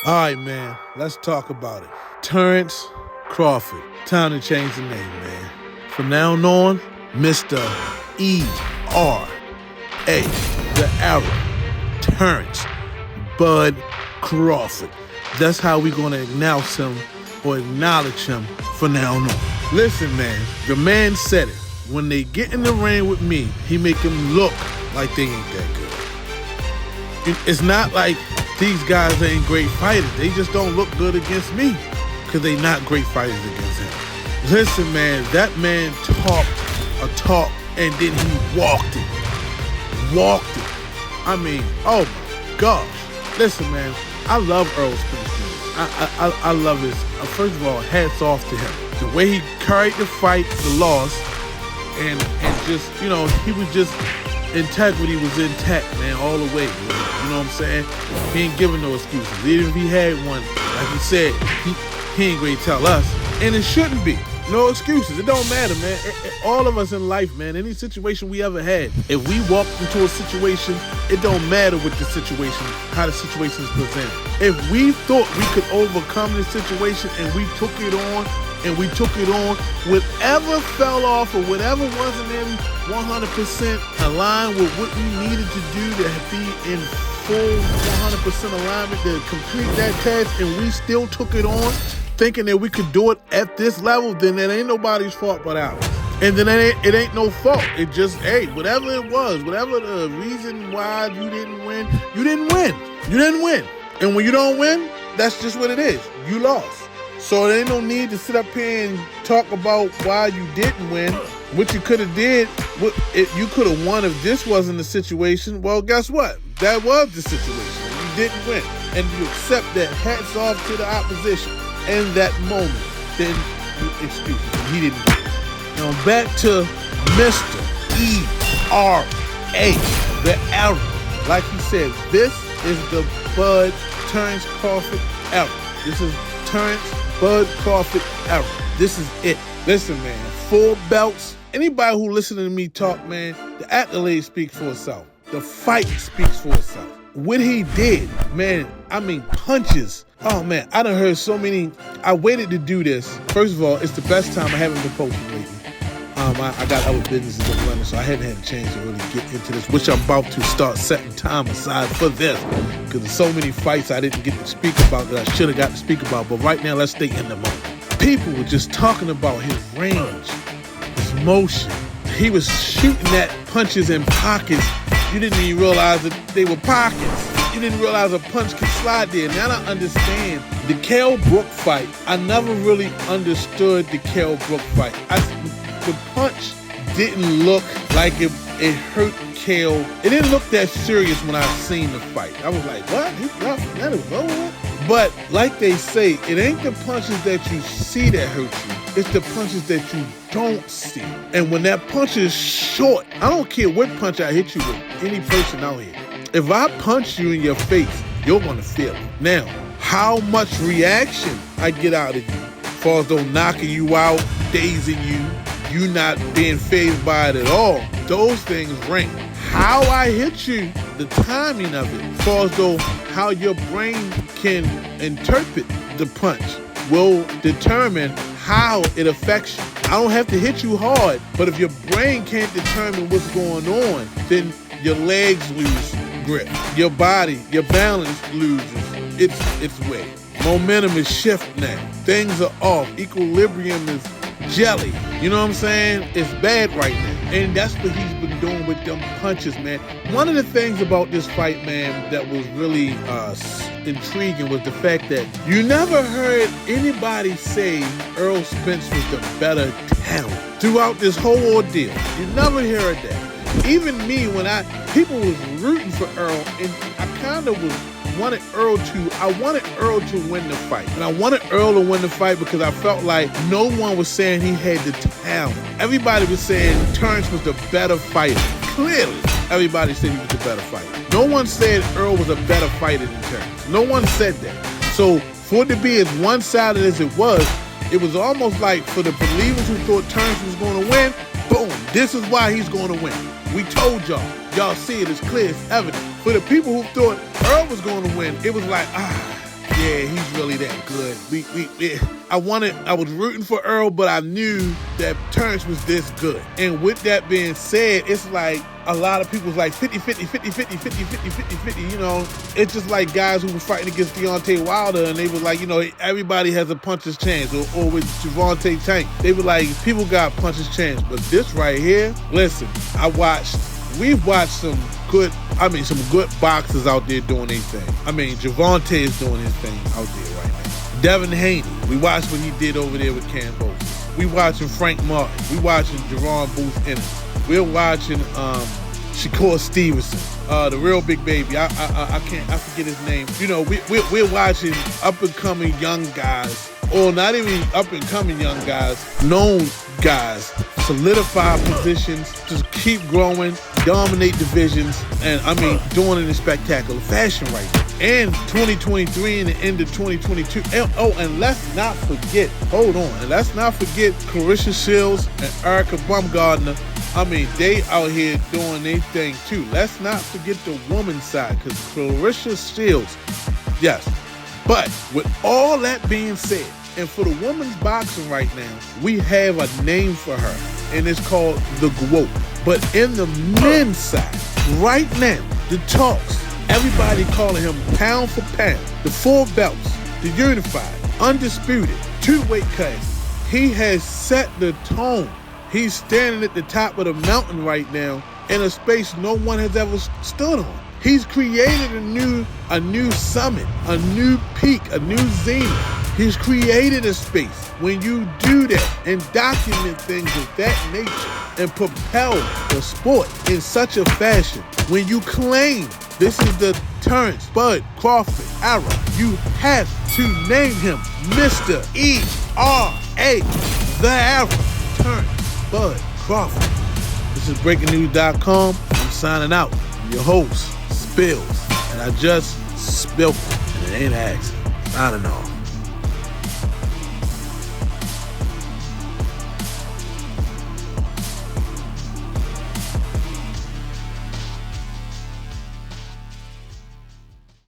All right, man, let's talk about it. Terence Crawford. Time to change the name, man. From now on, Mr. E.R.A. The Errol Terence Bud Crawford. That's how we're going to announce him or acknowledge him from now on. Listen, man, the man said it. When they get in the ring with me, he make them look like they ain't that good. It's not like these guys ain't great fighters. They just don't look good against me because they not great fighters against him. Listen, man, that man talked a talk and then he walked it. I mean, oh my gosh. Listen, man, I love Errol Spence Jr. I love his, first of all, hats off to him. The way he carried the fight, the loss, and just, you know, he was just, integrity was intact, man, all the way. You know what I'm saying? He ain't giving no excuses. Even if he had one, like he said, he ain't going to tell us. And it shouldn't be. No excuses. It don't matter, man. All of us in life, man, any situation we ever had, if we walked into a situation, it don't matter what the situation, how the situation is presented. If we thought we could overcome the situation and we took it on, whatever fell off or whatever wasn't in 100% aligned with what we needed to do to be in full 100% alignment to complete that task, and we still took it on, thinking that we could do it at this level, then it ain't nobody's fault but ours. And then it ain't no fault. It just, hey, whatever it was, whatever the reason why you didn't win, you didn't win. You didn't win. And when you don't win, that's just what it is. You lost. So there ain't no need to sit up here and talk about why you didn't win. What you could have did, you could have won if this wasn't the situation. Well, guess what? That was the situation. You didn't win. And you accept that. Hats off to the opposition. In that moment, then you excuse me, he didn't win. Now back to Mr. E.R.A. the Errol. Like he said, this is the Bud Terence Crawford Errol. This is Terence Bud Crawford Errol. This is it. Listen, man, 4 belts. Anybody who listen to me talk, man, the accolade speaks for itself. The fight speaks for itself. What he did, man, I mean, punches. Oh, man, I done heard so many. I waited to do this. First of all, it's the best time I haven't been posting lately. I got other businesses in London, so I hadn't had a chance to really get into this, which I'm about to start setting time aside for this, because there's so many fights I didn't get to speak about that I should have got to speak about. But right now, let's stay in the moment. People were just talking about his range, his motion. He was shooting at punches in pockets. You didn't even realize that they were pockets. You didn't realize a punch could slide there. Now I understand. The Kell Brook fight, I never really understood the Kell Brook fight. The punch didn't look like it hurt Kell. It didn't look that serious when I seen the fight. I was like, what? He dropped that? It was over? But like they say, it ain't the punches that you see that hurt you. It's the punches that you don't see. And when that punch is short, I don't care what punch I hit you with, any person out here. If I punch you in your face, you're going to feel it. Now, how much reaction I get out of you, as far as though knocking you out, dazing you not being fazed by it at all, those things ring. How I hit you, the timing of it, as far as though how your brain can interpret the punch will determine how it affects you. I don't have to hit you hard, but if your brain can't determine what's going on, then your legs lose grip. Your body, your balance loses its weight. Momentum is shift now. Things are off. Equilibrium is jelly. You know what I'm saying? It's bad right now. And that's what he's been doing with them punches, man. One of the things about this fight, man, that was really intriguing was the fact that you never heard anybody say Errol Spence was the better talent throughout this whole ordeal. You never heard that. Even me, when people was rooting for Errol, and I kind of wanted Errol to win the fight. And I wanted Errol to win the fight because I felt like no one was saying he had the talent. Everybody was saying Terence was the better fighter. Clearly, everybody said he was the better fighter. No one said Errol was a better fighter than Terence. No one said that. So for it to be as one-sided as it was almost like for the believers who thought Terence was going to win, boom, this is why he's going to win. We told y'all. Y'all see it as clear as evident. For the people who thought Errol was going to win, it was like, yeah, he's really that good. I was rooting for Errol, but I knew that Terence was this good. And with that being said, it's like a lot of people's like 50-50, you know. It's just like guys who were fighting against Deontay Wilder, and they were like, you know, everybody has a puncher's chance. Or with Gervonta Tank, they were like, people got puncher's chance. But this right here, listen, we've watched some good boxers out there doing their thing. I mean, Gervonta is doing his thing out there right now. Devin Haney, we watched what he did over there with Cambodia. We watching Frank Martin. We watching Jerron Booth Ennis. We're watching Shakur Stevenson, the real big baby. I forget his name. You know, we're watching up and coming young guys, or not even up and coming young guys, known guys, solidify positions, just keep growing, dominate divisions, and I mean, doing it in spectacular fashion right now. And 2023 and the end of 2022. And let's not forget, Clarissa Shields and Erica Baumgardner. I mean, they out here doing their thing too. Let's not forget the woman's side, because Clarissa Shields, yes. But with all that being said, and for the women's boxing right now, we have a name for her, and it's called the GOAT. But in the men's side, right now, the talks, everybody calling him pound for pound, the 4 belts, the unified, undisputed, 2-weight class. He has set the tone. He's standing at the top of the mountain right now in a space no one has ever stood on. He's created a new summit, a new peak, a new zenith. He's created a space. When you do that and document things of that nature and propel the sport in such a fashion, when you claim this is the Terence Bud Crawford era, you have to name him Mr. E.R.A, the era, Terence Bud Crawford. This is BreakingNews.com. I'm signing out. I'm your host, Spills. And I just spilled it. And it ain't an accident. Signing off.